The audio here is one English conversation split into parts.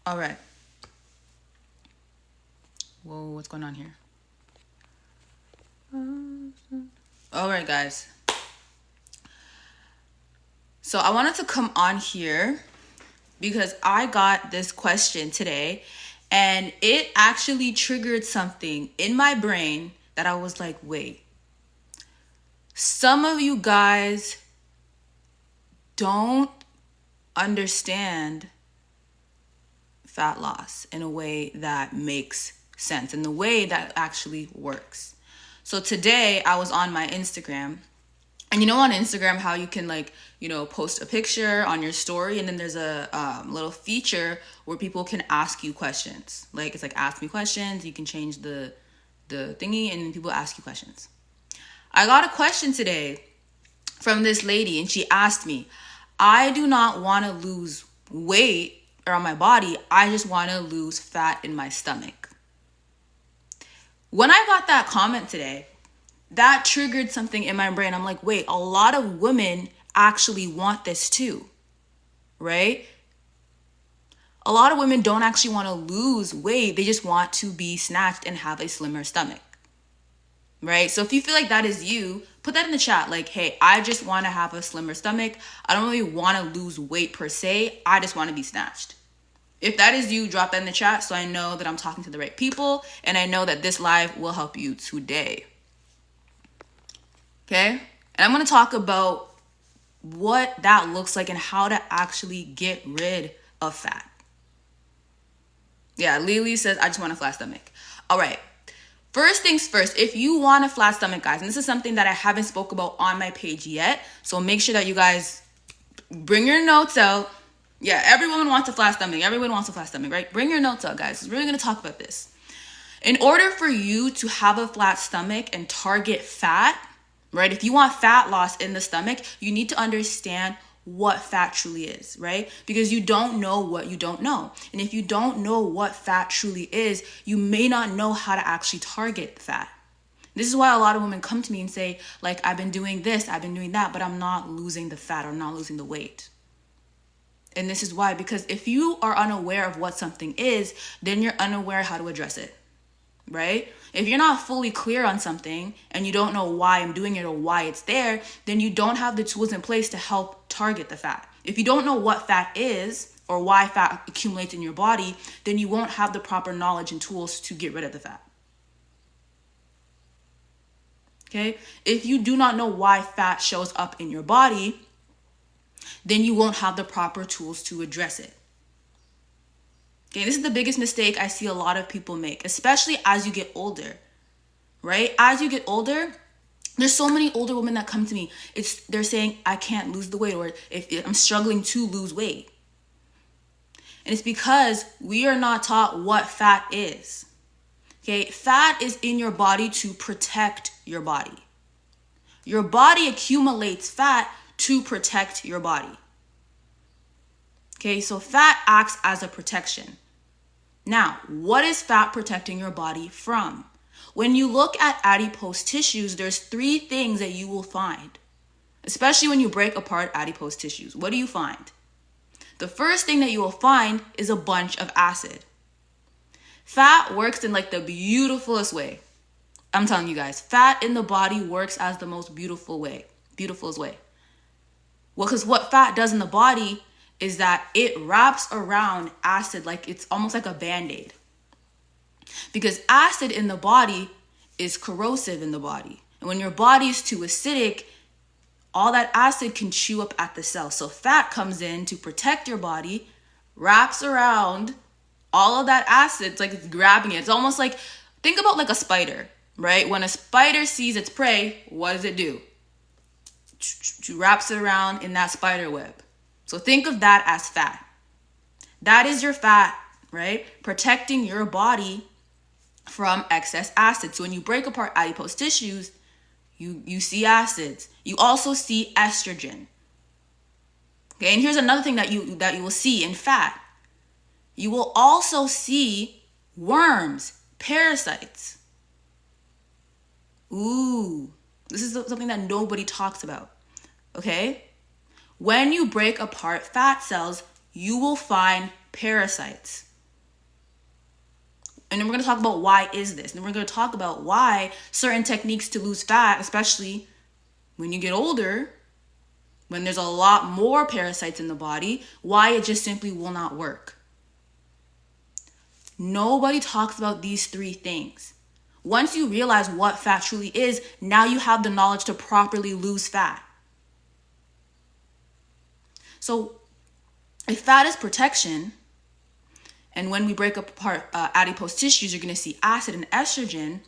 All right. Whoa, what's going on here? All right, guys. So I wanted to come on here because I got this question today and it actually triggered something in my brain that I was like, wait, some of you guys don't understand fat loss in a way that makes sense, in the way that actually works. So today I was on my Instagram, and you know on Instagram how you can post a picture on your story, and then there's a little feature where people can ask you questions. Like it's like ask me questions. You can change the thingy, and people ask you questions. I got a question today from this lady, and she asked me, I do not want to lose weight or on my body. I just want to lose fat in my stomach. When I got that comment today, that triggered something in my brain. I'm like, wait, a lot of women actually want this too, right? A lot of women don't actually want to lose weight. They just want to be snatched and have a slimmer stomach, right? So if you feel like that is you, put that in the chat. Like, hey, I just want to have a slimmer stomach. I don't really want to lose weight per se. I just want to be snatched. If that is you, drop that in the chat so I know that I'm talking to the right people and I know that this live will help you today. Okay? And I'm going to talk about what that looks like and how to actually get rid of fat. Yeah, Lily says, I just want a flat stomach. All right. First things first, if you want a flat stomach, guys, and this is something that I haven't spoke about on my page yet, so make sure that you guys bring your notes out. Yeah, every woman wants a flat stomach. Everyone wants a flat stomach, right? Bring your notes out, guys. We're really going to talk about this. In order for you to have a flat stomach and target fat, right? If you want fat loss in the stomach, you need to understand what fat truly is, right? Because you don't know what you don't know. And if you don't know what fat truly is, you may not know how to actually target fat. This is why a lot of women come to me and say, like, I've been doing this, I've been doing that, but I'm not losing the fat or I'm not losing the weight. And this is why, because if you are unaware of what something is, then you're unaware how to address it, right? If you're not fully clear on something and you don't know why I'm doing it or why it's there, then you don't have the tools in place to help target the fat. If you don't know what fat is or why fat accumulates in your body, then you won't have the proper knowledge and tools to get rid of the fat. Okay? If you do not know why fat shows up in your body, then you won't have the proper tools to address it. Okay, this is the biggest mistake I see a lot of people make, especially as you get older, right? As you get older, there's so many older women that come to me. They're saying, I can't lose the weight, or if I'm struggling to lose weight. And it's because we are not taught what fat is. Okay, fat is in your body to protect your body. Your body accumulates fat to protect your body. Okay, so fat acts as a protection. Now, what is fat protecting your body from? When you look at adipose tissues, there's 3 things that you will find, especially when you break apart adipose tissues. What do you find? The first thing that you will find is a bunch of acid. Fat works in like the beautifulest way. I'm telling you guys, fat in the body works as the most beautifulest way. Well, because what fat does in the body is that it wraps around acid like it's almost like a Band-Aid. Because acid in the body is corrosive in the body. And when your body is too acidic, all that acid can chew up at the cell. So fat comes in to protect your body, wraps around all of that acid. It's like it's grabbing it. It's almost like, think about like a spider, right? When a spider sees its prey, what does it do? It wraps it around in that spider web. So think of that as fat. That is your fat, right? Protecting your body from excess acid. So when you break apart adipose tissues, you see acids. You also see estrogen. Okay, and here's another thing that you will see in fat. You will also see worms, parasites. Ooh, this is something that nobody talks about. Okay? When you break apart fat cells, you will find parasites. And then we're going to talk about why is this. And then we're going to talk about why certain techniques to lose fat, especially when you get older, when there's a lot more parasites in the body, why it just simply will not work. Nobody talks about these three things. Once you realize what fat truly is, now you have the knowledge to properly lose fat. So if fat is protection, and when we break apart adipose tissues, you're going to see acid and estrogen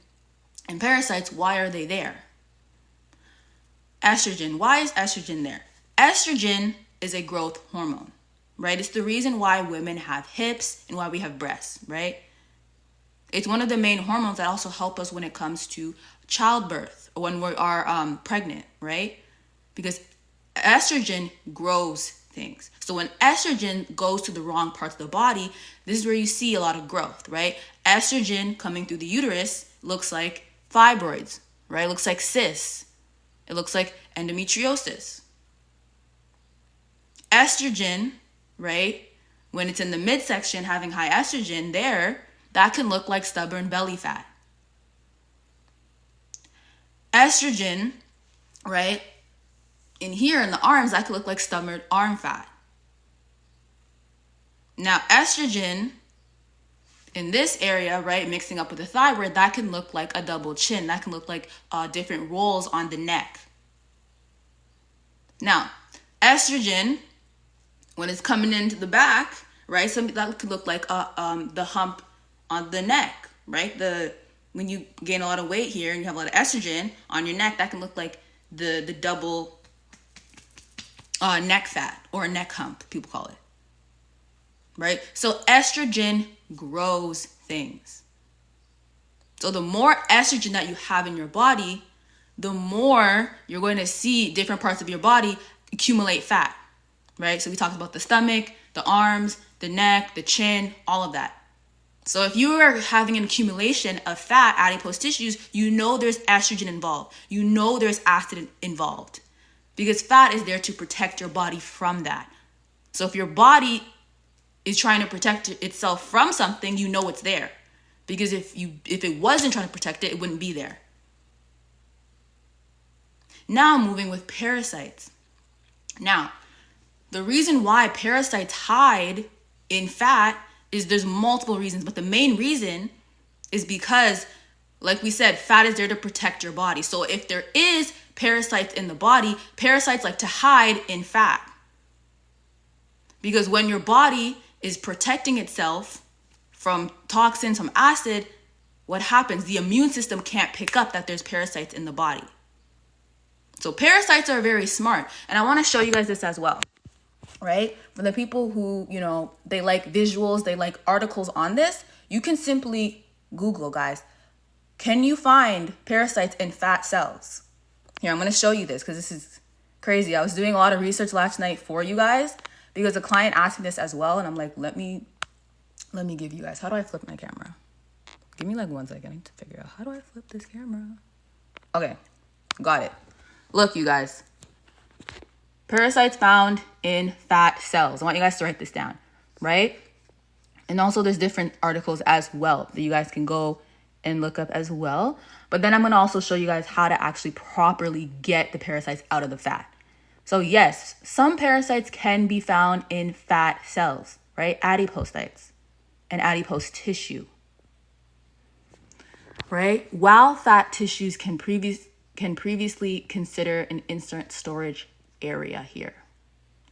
and parasites. Why are they there? Estrogen. Why is estrogen there? Estrogen is a growth hormone, right? It's the reason why women have hips and why we have breasts, right? It's one of the main hormones that also help us when it comes to childbirth or when we are pregnant, right? Because estrogen grows things. So when estrogen goes to the wrong parts of the body, this is where you see a lot of growth, right? Estrogen coming through the uterus looks like fibroids, right? It looks like cysts. It looks like endometriosis. Estrogen, right? When it's in the midsection, having high estrogen there, that can look like stubborn belly fat. Estrogen, right? In here in the arms, that could look like stubborn arm fat. Now, estrogen in this area, right, mixing up with the thyroid, that can look like a double chin. That can look like different rolls on the neck. Now, estrogen, when it's coming into the back, right, that could look like the hump on the neck, right? When you gain a lot of weight here and you have a lot of estrogen on your neck, that can look like the double neck fat or neck hump, people call it, right? So estrogen grows things. So the more estrogen that you have in your body, the more you're going to see different parts of your body accumulate fat, right? So we talked about the stomach, the arms, the neck, the chin, all of that. So if you are having an accumulation of fat, adipose tissues, you know there's estrogen involved. You know there's acid involved. Because fat is there to protect your body from that. So if your body is trying to protect itself from something, you know it's there. Because if it wasn't trying to protect it, it wouldn't be there. Now moving with parasites. Now, the reason why parasites hide in fat is there's multiple reasons, but the main reason is because, like we said, fat is there to protect your body. So if there is parasites in the body, parasites like to hide in fat. Because when your body is protecting itself from toxins, from acid, what happens? The immune system can't pick up that there's parasites in the body. So parasites are very smart. And I want to show you guys this as well, right? For the people who, they like visuals, they like articles on this, you can simply Google, guys. Can you find parasites in fat cells? Here, I'm going to show you this because this is crazy. I was doing a lot of research last night for you guys because a client asked me this as well. And I'm like, let me give you guys, how do I flip my camera? Give me like 1 second. I need to figure out, how do I flip this camera? Okay, got it. Look, you guys. Parasites found in fat cells. I want you guys to write this down, right? And also there's different articles as well that you guys can go and look up as well. But then I'm going to also show you guys how to actually properly get the parasites out of the fat. So yes, some parasites can be found in fat cells, right? Adipocytes and adipose tissue, right? While fat tissues can previously consider an insert storage area here,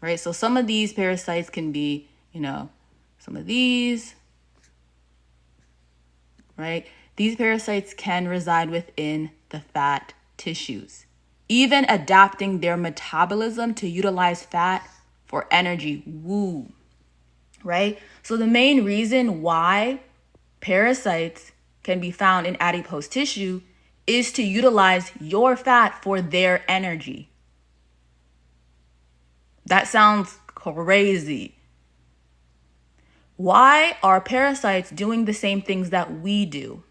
right? So some of these parasites can be, some of these, right? These parasites can reside within the fat tissues, even adapting their metabolism to utilize fat for energy. Woo, right? So the main reason why parasites can be found in adipose tissue is to utilize your fat for their energy. That sounds crazy. Why are parasites doing the same things that we do?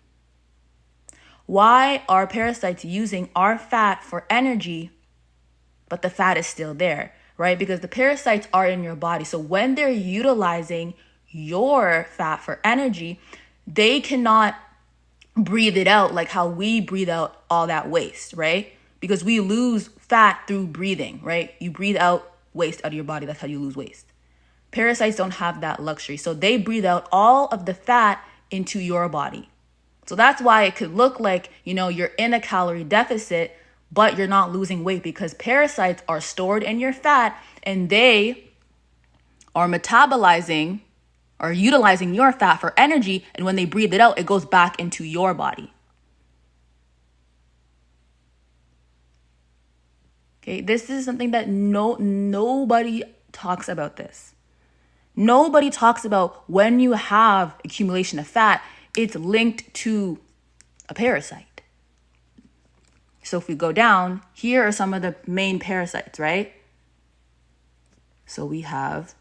Why are parasites using our fat for energy, but the fat is still there, right? Because the parasites are in your body. So when they're utilizing your fat for energy, they cannot breathe it out like how we breathe out all that waste, right? Because we lose fat through breathing, right? You breathe out waste out of your body. That's how you lose waste. Parasites don't have that luxury. So they breathe out all of the fat into your body. So that's why it could look like, you're in a calorie deficit, but you're not losing weight, because parasites are stored in your fat and they are metabolizing or utilizing your fat for energy. And when they breathe it out, it goes back into your body. Okay, this is something that nobody talks about this. Nobody talks about when you have accumulation of fat, it's linked to a parasite. So if we go down, here are some of the main parasites, right? So we have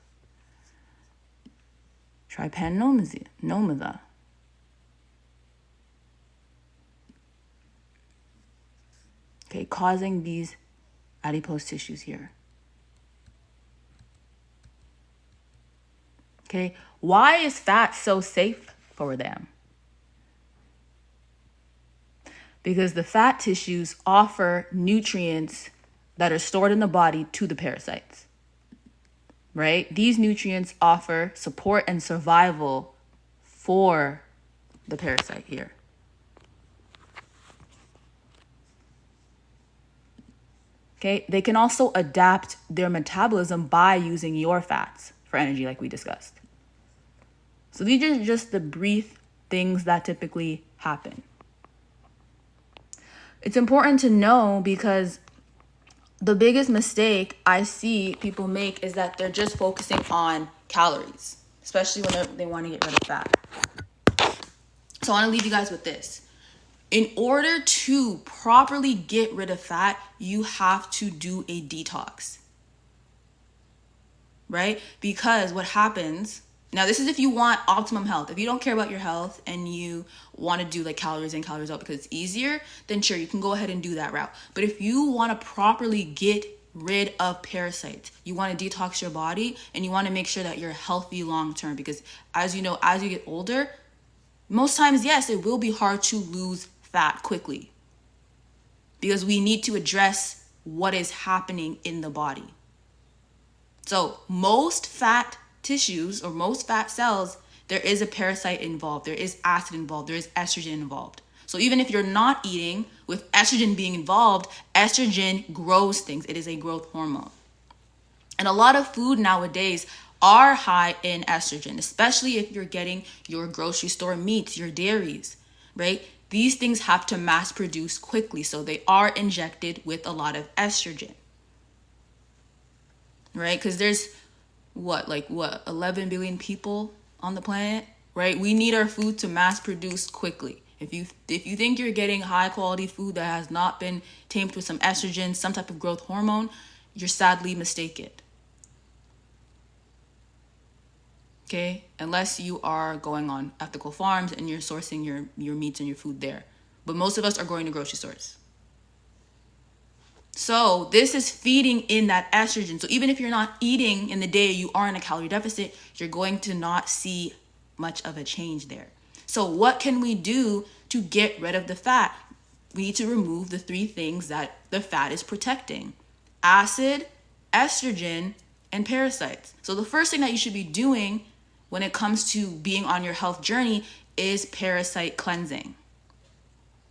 trypanosoma. Okay, causing these adipose tissues here. Okay, why is fat so safe for them? Because the fat tissues offer nutrients that are stored in the body to the parasites, right? These nutrients offer support and survival for the parasite here. Okay, they can also adapt their metabolism by using your fats for energy, like we discussed. So these are just the brief things that typically happen. It's important to know, because the biggest mistake I see people make is that they're just focusing on calories, especially when they want to get rid of fat. So I want to leave you guys with this. In order to properly get rid of fat, you have to do a detox, right? Because what happens, now this is if you want optimum health. If you don't care about your health and you want to do like calories in, calories out because it's easier, then sure, you can go ahead and do that route. But if you want to properly get rid of parasites, you want to detox your body and you want to make sure that you're healthy long term, because as you know, as you get older, most times, yes, it will be hard to lose fat quickly, because we need to address what is happening in the body. So most fat tissues or most fat cells, there is a parasite involved, there is acid involved, there is estrogen involved. So even if you're not eating, with estrogen being involved, estrogen grows things. It is a growth hormone. And a lot of food nowadays are high in estrogen, especially if you're getting your grocery store meats, your dairies, right? These things have to mass produce quickly, so they are injected with a lot of estrogen, right? Because there's 11 billion people on the planet, right? We need our food to mass produce quickly. If you think you're getting high quality food that has not been tamed with some estrogen, some type of growth hormone, you're sadly mistaken. Okay, unless you are going on ethical farms and you're sourcing your meats and your food there. But most of us are going to grocery stores. So this is feeding in that estrogen. So even if you're not eating in the day, you are in a calorie deficit, you're going to not see much of a change there. So what can we do to get rid of the fat? We need to remove the 3 things that the fat is protecting: acid, estrogen, and parasites. So the first thing that you should be doing when it comes to being on your health journey is parasite cleansing.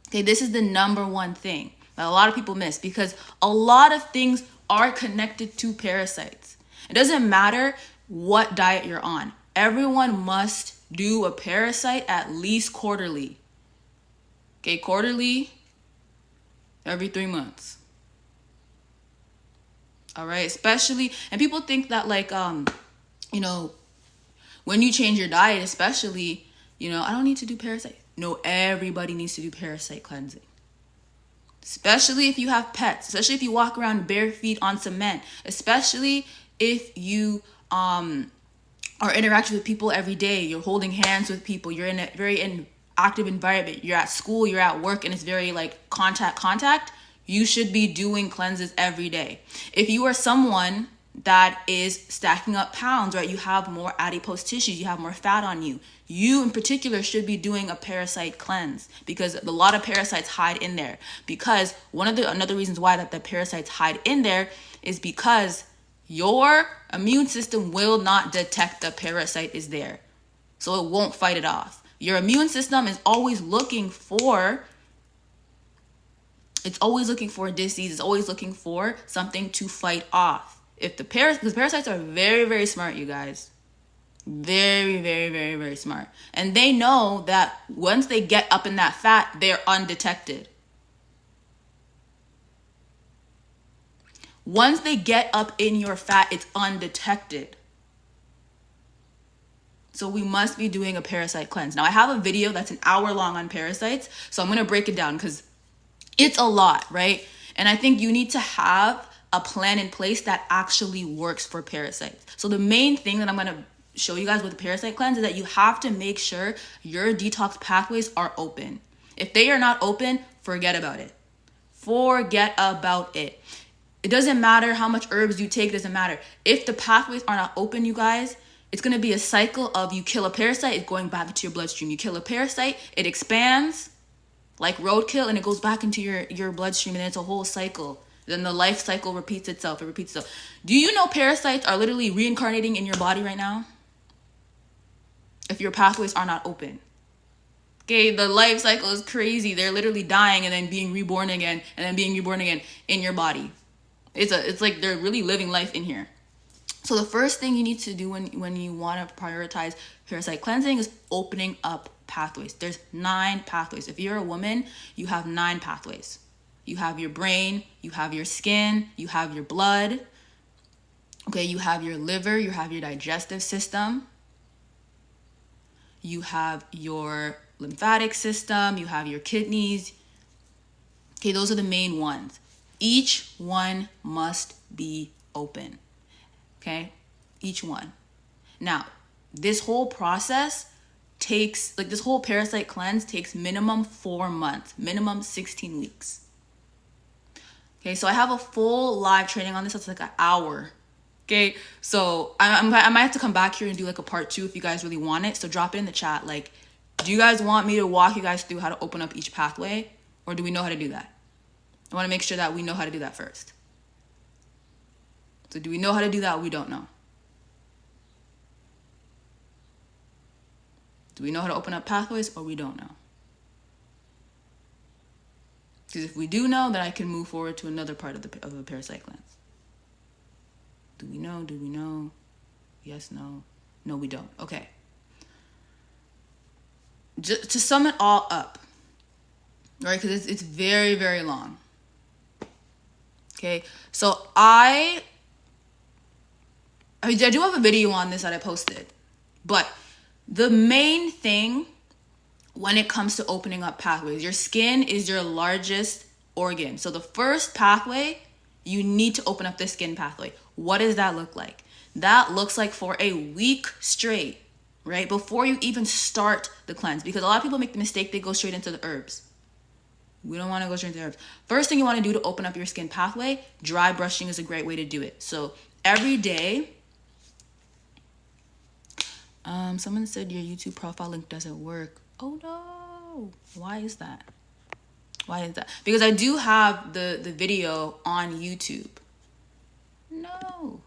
Okay, this is the number one thing that a lot of people miss, because a lot of things are connected to parasites. It doesn't matter what diet you're on. Everyone must do a parasite at least quarterly. Okay, quarterly, every 3 months. All right, especially, and people think that when you change your diet, especially, I don't need to do parasite. No, everybody needs to do parasite cleansing. Especially if you have pets, especially if you walk around bare feet on cement, especially if you are interacting with people every day, you're holding hands with people, you're in a very active environment, you're at school, you're at work, and it's very contact, you should be doing cleanses every day. If you are someone that is stacking up pounds, right? You have more adipose tissues, you have more fat on you. You in particular should be doing a parasite cleanse because a lot of parasites hide in there. Because another reasons why that the parasites hide in there is because your immune system will not detect the parasite is there. So it won't fight it off. Your immune system is always looking for disease, it's always looking for something to fight off. If because parasites are very, very smart, you guys. Very, very, very, very smart. And they know that once they get up in that fat, they're undetected. Once they get up in your fat, it's undetected. So we must be doing a parasite cleanse. Now I have a video that's an hour long on parasites. So I'm going to break it down because it's a lot, right? And I think you need to have a plan in place that actually works for parasites. So the main thing that I'm going to show you guys with the parasite cleanse is that you have to make sure your detox pathways are open. If they are not open, forget about it. Forget about it. It doesn't matter how much herbs you take, it doesn't matter. If the pathways are not open, you guys, it's going to be a cycle of you kill a parasite, it's going back into your bloodstream. You kill a parasite, it expands like roadkill and it goes back into your bloodstream, and it's a whole cycle. Then the life cycle repeats itself. Do you know parasites are literally reincarnating in your body right now? If your pathways are not open. Okay, the life cycle is crazy. They're literally dying and then being reborn again and then being reborn again in your body. It's like they're really living life in here. So the first thing you need to do when you want to prioritize parasite cleansing is opening up pathways. There's 9 pathways. If you're a woman, you have 9 pathways. You have your brain, you have your skin, you have your blood. Okay, you have your liver, you have your digestive system. You have your lymphatic system, you have your kidneys. Okay, those are the main ones. Each one must be open. Okay, each one. Now, this whole process takes, like this whole parasite cleanse takes minimum 4 months, minimum 16 weeks. Okay, so I have a full live training on this. That's like an hour. Okay, so I might have to come back here and do like a part 2 if you guys really want it. So drop it in the chat. Like, do you guys want me to walk you guys through how to open up each pathway? Or do we know how to do that? I want to make sure that we know how to do that first. So do we know how to do that or we don't know? Do we know how to open up pathways or we don't know? Because if we do know, then I can move forward to another part of the parasite cleanse. Do we know? Do we know? Yes, no. No, we don't. Okay. Just to sum it all up, right? Because it's very, very long. Okay. So I do have a video on this that I posted. But the main thing when it comes to opening up pathways, your skin is your largest organ. So the first pathway, you need to open up the skin pathway. What does that look like? That looks like for a week straight, right? Before you even start the cleanse. Because a lot of people make the mistake, they go straight into the herbs. We don't want to go straight into the herbs. First thing you want to do to open up your skin pathway, dry brushing is a great way to do it. So every day, someone said your YouTube profile link doesn't work. Oh no, why is that? Why is that? Because I do have the video on YouTube. No.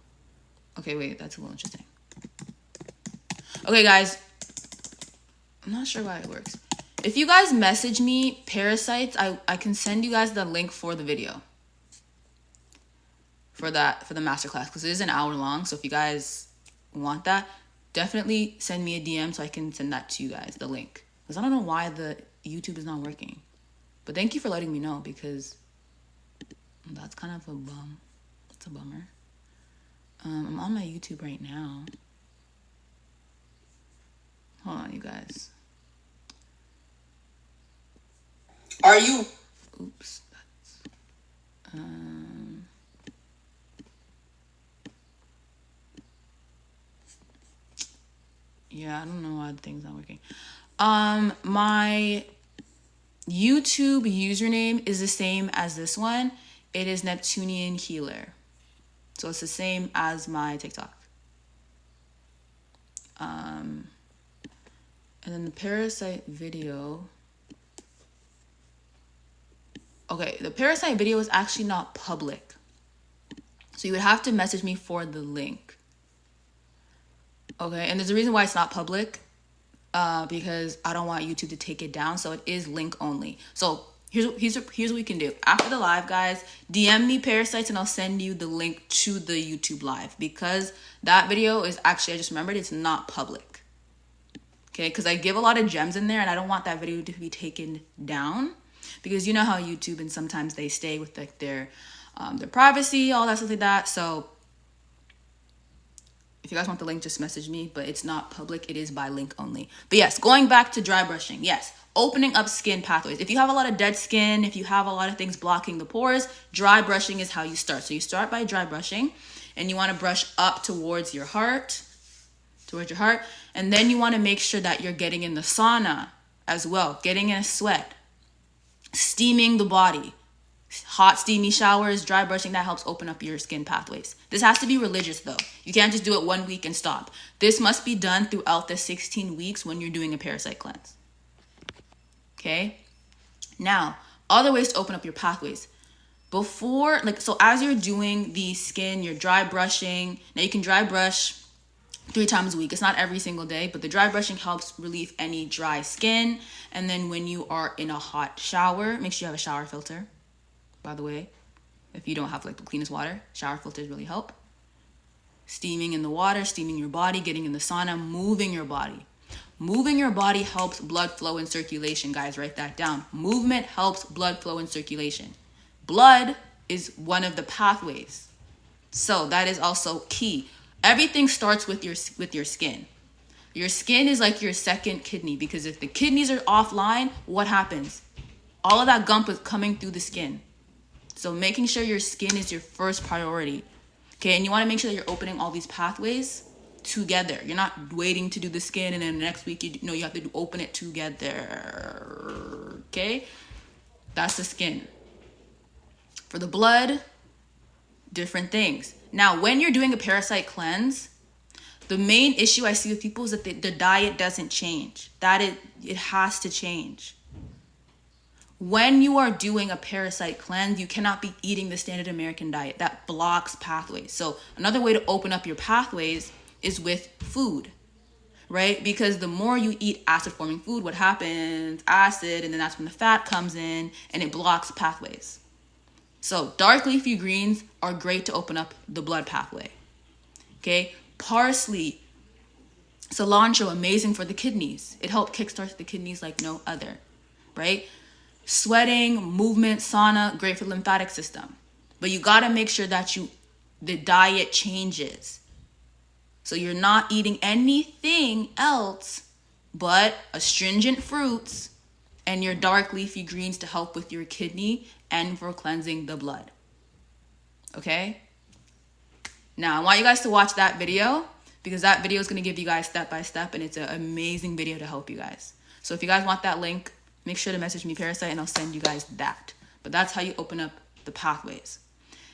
Okay, wait, that's a little interesting. Okay, guys, I'm not sure why it works. If you guys message me parasites, I can send you guys the link for the video. For the masterclass, because it is an hour long. So if you guys want that, definitely send me a DM so I can send that to you guys, the link. Because I don't know why the YouTube is not working. But thank you for letting me know, because that's kind of a bum. It's a bummer. I'm on my YouTube right now. Hold on, you guys. Are you? Oops. That's, yeah, I don't know why the thing's not working. My YouTube username is the same as this one. It is Neptunian Healer. So it's the same as my TikTok. And then the parasite video. Okay, the parasite video is actually not public. So you would have to message me for the link. Okay, and there's a reason why it's not public. Because I don't want YouTube to take it down. So it is link only. So here's what we can do. After the live, guys, DM me parasites and I'll send you the link to the YouTube live. Because that video is actually, I just remembered, it's not public. Okay, because I give a lot of gems in there and I don't want that video to be taken down, because you know how YouTube, and sometimes they stay with like their privacy, all that stuff like that. So if you guys want the link, just message me, but it's not public. It is by link only. But yes, going back to dry brushing. Yes, opening up skin pathways. If you have a lot of dead skin, if you have a lot of things blocking the pores, dry brushing is how you start. So you start by dry brushing, and you want to brush up towards your heart. And then you want to make sure that you're getting in the sauna as well, getting in a sweat, steaming the body, hot steamy showers, dry brushing. That helps open up your skin pathways. This has to be religious though. You can't just do it 1 week and stop. This must be done throughout the 16 weeks when you're doing a parasite cleanse. Okay, now other ways to open up your pathways. So as you're doing the skin, you're dry brushing. Now you can dry brush 3 times a week. It's not every single day, but the dry brushing helps relieve any dry skin. And then when you are in a hot shower, make sure you have a shower filter, by the way. If you don't have like the cleanest water, shower filters really help. Steaming in the water, steaming your body, getting in the sauna, moving your body. Moving your body helps blood flow and circulation, guys. Write that down. Movement helps blood flow and circulation. Blood is one of the pathways. So that is also key. Everything starts with your skin. Your skin is like your second kidney, because if the kidneys are offline, what happens? All of that gunk is coming through the skin. So making sure your skin is your first priority. Okay, and you want to make sure that you're opening all these pathways together. You're not waiting to do the skin and then the next week you have to open it together. Okay? That's the skin. For the blood, different things. Now, when you're doing a parasite cleanse, the main issue I see with people is that the diet doesn't change. It has to change. When you are doing a parasite cleanse, you cannot be eating the standard American diet. That blocks pathways. So another way to open up your pathways is with food, right? Because the more you eat acid-forming food, what happens? Acid, and then that's when the fat comes in and it blocks pathways. So dark leafy greens are great to open up the blood pathway. Okay, parsley, cilantro, amazing for the kidneys. It helps kickstart the kidneys like no other, right? Sweating, movement, sauna, great for the lymphatic system. But you got to make sure that the diet changes. So you're not eating anything else but astringent fruits and your dark leafy greens to help with your kidney and for cleansing the blood. Okay? Now, I want you guys to watch that video, because that video is going to give you guys step by step, and it's an amazing video to help you guys. So if you guys want that link, make sure to message me Parasite and I'll send you guys that. But that's how you open up the pathways.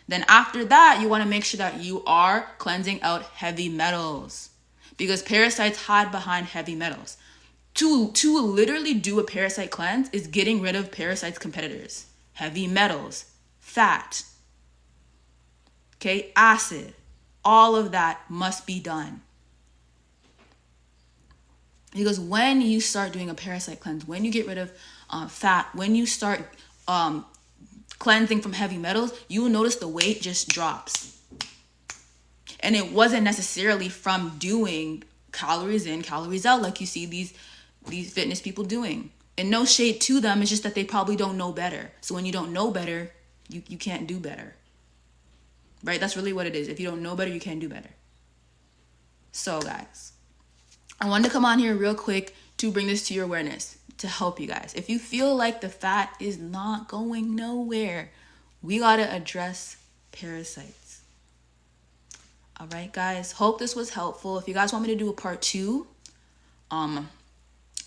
Then after that, you want to make sure that you are cleansing out heavy metals, because parasites hide behind heavy metals. To literally do a parasite cleanse is getting rid of parasites' competitors. Heavy metals, fat, okay, acid, all of that must be done. Because when you start doing a parasite cleanse, when you get rid of fat, when you start cleansing from heavy metals, you will notice the weight just drops. And it wasn't necessarily from doing calories in, calories out like you see these fitness people doing. And no shade to them, it's just that they probably don't know better. So when you don't know better, you can't do better. Right? That's really what it is. If you don't know better, you can't do better. So guys, I wanted to come on here real quick to bring this to your awareness, to help you guys. If you feel like the fat is not going nowhere, we got to address parasites. All right, guys. Hope this was helpful. If you guys want me to do a part 2,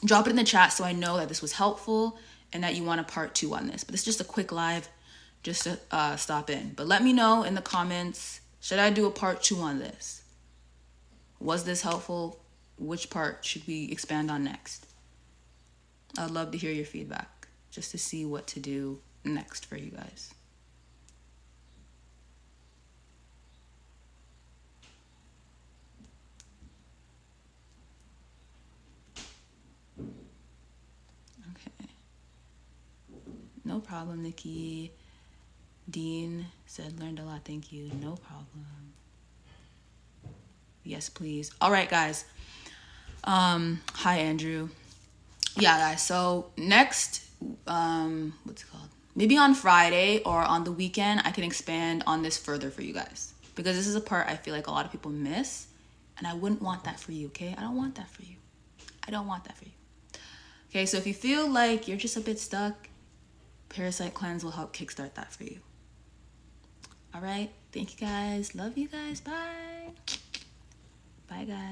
drop it in the chat so I know that this was helpful and that you want a part 2 on this. But it's just a quick live just to stop in. But let me know in the comments Should I do a part 2 on this? Was this helpful? Which part should we expand on next? I'd love to hear your feedback just to see what to do next for you guys. Okay. No problem, Nikki. Dean said, learned a lot. Thank you. No problem. Yes, please. All right, guys. Hi, Andrew. Yeah, guys. So next, what's it called? Maybe on Friday or on the weekend, I can expand on this further for you guys, because this is a part I feel like a lot of people miss, and I wouldn't want that for you. Okay, I don't want that for you. I don't want that for you. Okay, so if you feel like you're just a bit stuck, Parasite Cleanse will help kickstart that for you. All right. Thank you, guys. Love you guys. Bye. Bye, guys.